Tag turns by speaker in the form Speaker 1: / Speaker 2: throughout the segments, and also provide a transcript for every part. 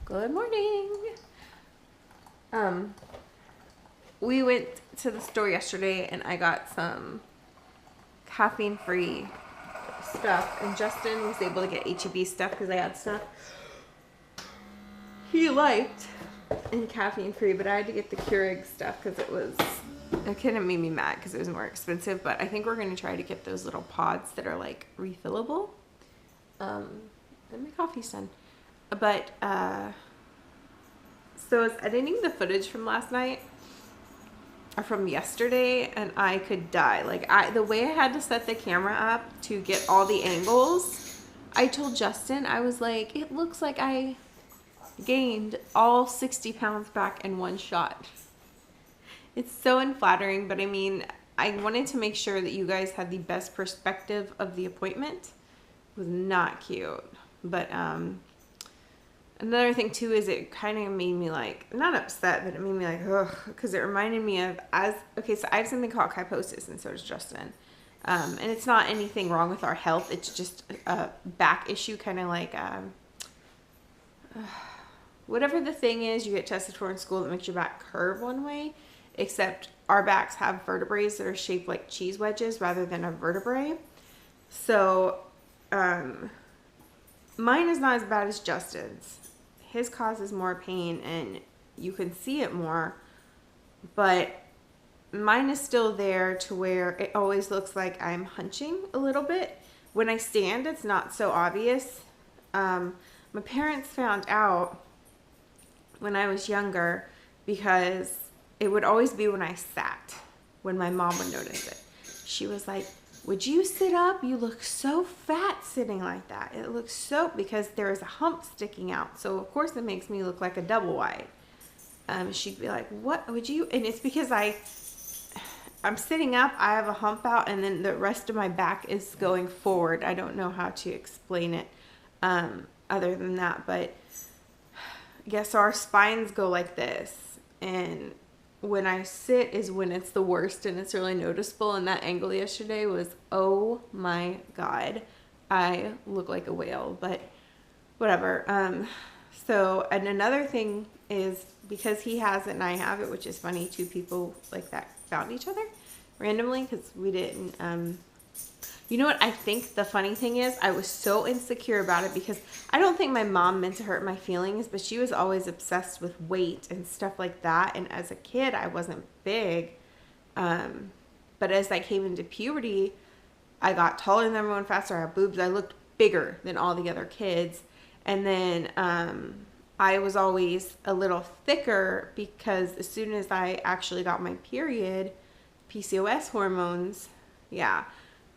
Speaker 1: Good morning. We went to the store yesterday and I got some caffeine-free stuff, and Justin was able to get H-E-B stuff because I had stuff he liked and caffeine-free, but I had to get the Keurig stuff because it kind of made me mad because it was more expensive, but I think we're going to try to get those little pods that are like refillable. And my coffee's done. But, so I was editing the footage from last night, or from yesterday, and I could die. The way I had to set the camera up to get all the angles, I told Justin, I was like, it looks like I gained all 60 pounds back in one shot. It's so unflattering, but I mean, I wanted to make sure that you guys had the best perspective of the appointment. It was not cute, but, another thing too is it kind of made me like, not upset, but it made me like, ugh, because it reminded me of so I have something called kyphosis, and so does Justin. And it's not anything wrong with our health. It's just a back issue, kind of like, whatever the thing is you get tested for in school that makes your back curve one way, except our backs have vertebrae that are shaped like cheese wedges rather than a vertebrae. So, mine is not as bad as Justin's. His causes more pain and you can see it more, but mine is still there to where it always looks like I'm hunching a little bit. When I stand, it's not so obvious. My parents found out when I was younger because it would always be when I sat, when my mom would notice it. She was like, would you sit up? You look so fat sitting like that. It looks so, because there is a hump sticking out. So of course it makes me look like a double wide. She'd be like, what would you? And it's because I'm sitting up, I have a hump out, and then the rest of my back is going forward. I don't know how to explain it other than that, but I guess our spines go like this. And when I sit is when it's the worst and it's really noticeable. And that angle yesterday was, oh my God, I look like a whale, but whatever. And another thing is because he has it and I have it, which is funny, two people like that found each other randomly because we didn't, you know what I think the funny thing is? I was so insecure about it because I don't think my mom meant to hurt my feelings, but she was always obsessed with weight and stuff like that. And as a kid, I wasn't big. But as I came into puberty, I got taller than everyone, faster. I had boobs. I looked bigger than all the other kids. And then I was always a little thicker because as soon as I actually got my period, PCOS hormones, yeah.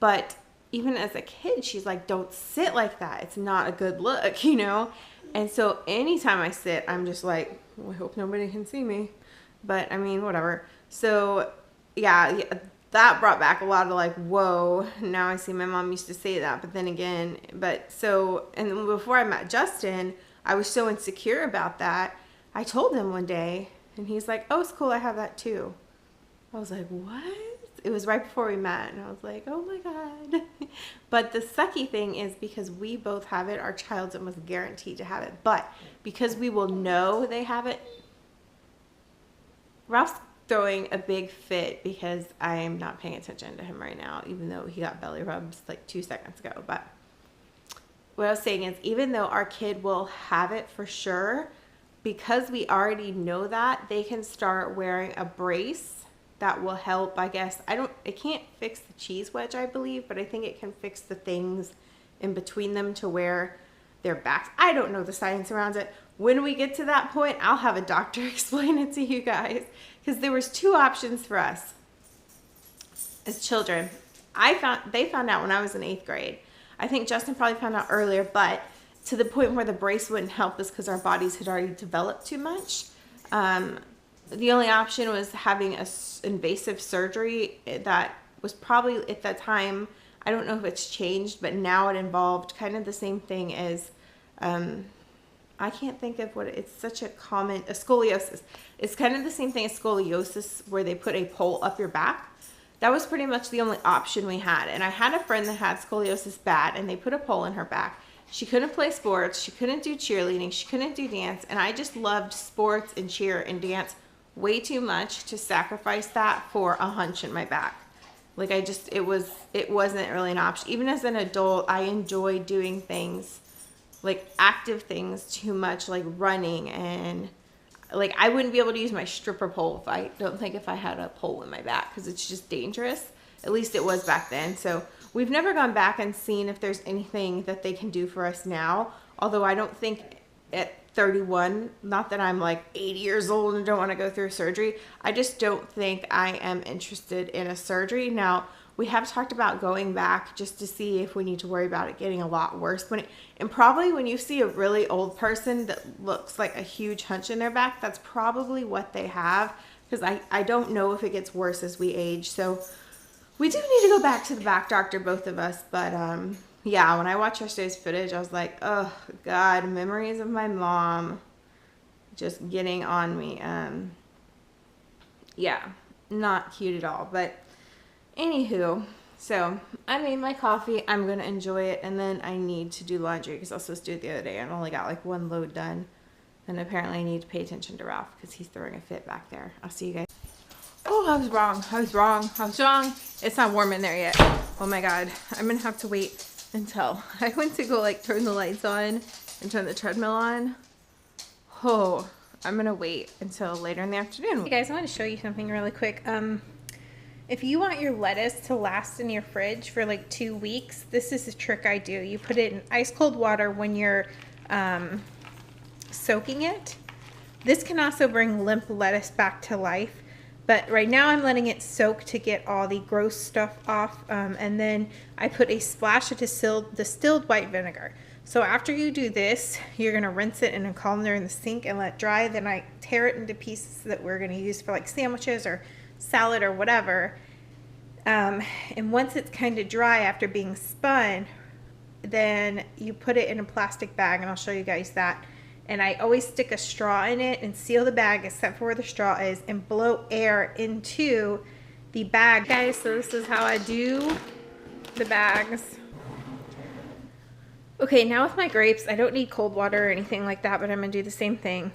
Speaker 1: But even as a kid, she's like, don't sit like that. It's not a good look, you know? And so anytime I sit, I'm just like, well, I hope nobody can see me. But I mean, whatever. So yeah, that brought back a lot of like, whoa, now I see my mom used to say that. But then again, and then before I met Justin, I was so insecure about that. I told him one day and he's like, oh, it's cool. I have that too. I was like, what? It was right before we met, and I was like, oh my God. But the sucky thing is because we both have it, our child's almost guaranteed to have it. But because we will know they have it, Ralph's throwing a big fit because I am not paying attention to him right now, even though he got belly rubs like 2 seconds ago. But what I was saying is even though our kid will have it for sure, because we already know that, they can start wearing a brace that will help, I guess. It can't fix the cheese wedge, I believe, but I think it can fix the things in between them to where their backs. I don't know the science around it. When we get to that point, I'll have a doctor explain it to you guys. Because there was 2 options for us as children. They found out when I was in 8th grade. I think Justin probably found out earlier, but to the point where the brace wouldn't help us because our bodies had already developed too much. The only option was having a invasive surgery that was probably at that time, I don't know if it's changed, but now it involved kind of the same thing as, I can't think of it's such a scoliosis. It's kind of the same thing as scoliosis where they put a pole up your back. That was pretty much the only option we had. And I had a friend that had scoliosis bad and they put a pole in her back. She couldn't play sports. She couldn't do cheerleading. She couldn't do dance. And I just loved sports and cheer and dance way too much to sacrifice that for a hunch in my back. Like it wasn't really an option. Even as an adult, I enjoy doing things, like active things too much, like running, and like I wouldn't be able to use my stripper pole if I had a pole in my back, because it's just dangerous. At least it was back then. So we've never gone back and seen if there's anything that they can do for us now. Although I don't think at 31, not that I'm like 80 years old and don't want to go through surgery, I just don't think I am interested in a surgery. Now, we have talked about going back just to see if we need to worry about it getting a lot worse. And probably when you see a really old person that looks like a huge hunch in their back, that's probably what they have, because I don't know if it gets worse as we age. So we do need to go back to the back doctor, both of us. But yeah, when I watched yesterday's footage, I was like, oh God, memories of my mom just getting on me. Yeah, not cute at all. But anywho, so I made my coffee. I'm going to enjoy it. And then I need to do laundry, because I was supposed to do it the other day. I only got like one load done. And apparently I need to pay attention to Ralph, because he's throwing a fit back there. I'll see you guys. Oh, I was wrong. It's not warm in there yet. Oh my God. I'm going to have to wait until I went to go like turn the lights on and turn the treadmill on. Oh, I'm going to wait until later in the afternoon. Hey guys, I want to show you something really quick. If you want your lettuce to last in your fridge for like 2 weeks, this is a trick I do. You put it in ice cold water when you're soaking it. This can also bring limp lettuce back to life. But right now I'm letting it soak to get all the gross stuff off. And then I put a splash of distilled white vinegar. So after you do this, you're going to rinse it in a colander in the sink and let it dry. Then I tear it into pieces that we're going to use for like sandwiches or salad or whatever. And once it's kind of dry after being spun, then you put it in a plastic bag, and I'll show you guys that. And I always stick a straw in it and seal the bag except for where the straw is, and blow air into the bag. Guys, so this is how I do the bags. Okay, now with my grapes, I don't need cold water or anything like that, but I'm gonna do the same thing.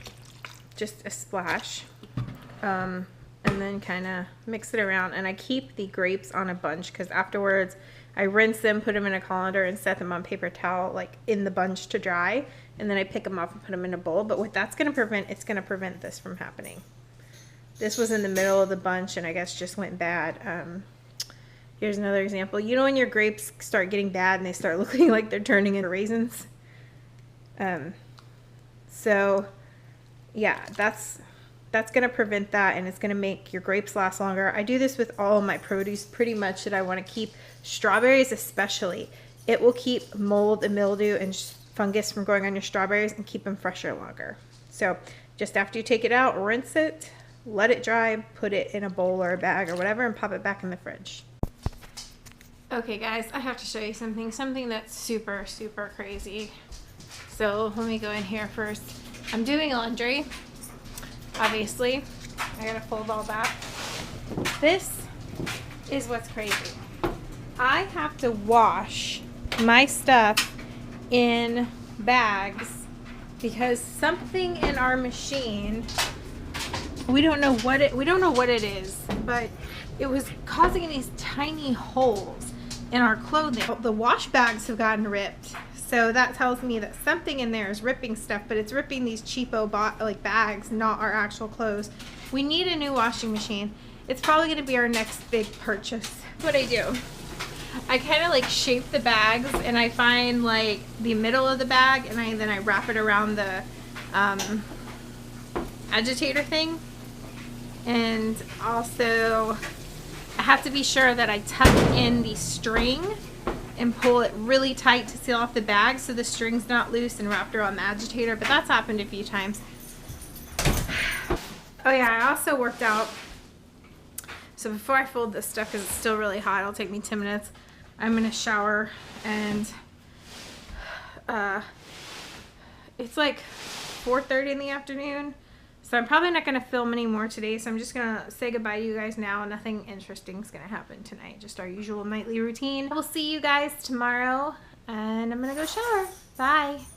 Speaker 1: Just a splash. And then kind of mix it around. And I keep the grapes on a bunch, because afterwards I rinse them, put them in a colander, and set them on paper towel, like in the bunch to dry. And then I pick them up and put them in a bowl. But what that's going to prevent, it's going to prevent this from happening. This was in the middle of the bunch and I guess just went bad. Here's another example. You know when your grapes start getting bad and they start looking like they're turning into raisins? So yeah, that's going to prevent that, and it's going to make your grapes last longer. I do this with all of my produce pretty much that I want to keep. Strawberries especially. It will keep mold and mildew and fungus from growing on your strawberries and keep them fresher longer. So just after you take it out, rinse it, let it dry, put it in a bowl or a bag or whatever, and pop it back in the fridge. Okay guys, I have to show you something that's super, super crazy. So let me go in here first. I'm doing laundry, obviously. I gotta fold all that. This is what's crazy. I have to wash my stuff in bags because something in our machine, we don't know what it is, but it was causing these tiny holes in our clothing. The wash bags have gotten ripped, so that tells me that something in there is ripping stuff, but it's ripping these cheapo bags, not our actual clothes. We need a new washing machine. It's probably going to be our next big purchase. What I do, I kind of like shape the bags, and I find like the middle of the bag, and then I wrap it around the agitator thing. And also I have to be sure that I tuck in the string and pull it really tight to seal off the bag so the string's not loose and wrapped around the agitator, but that's happened a few times. Oh yeah, I also worked out. So before I fold this stuff, because it's still really hot, it'll take me 10 minutes, I'm gonna shower, and it's like 4:30 in the afternoon, so I'm probably not gonna film any more today, so I'm just gonna say goodbye to you guys now. Nothing interesting is gonna happen tonight, just our usual nightly routine. We'll see you guys tomorrow, and I'm gonna go shower. Bye.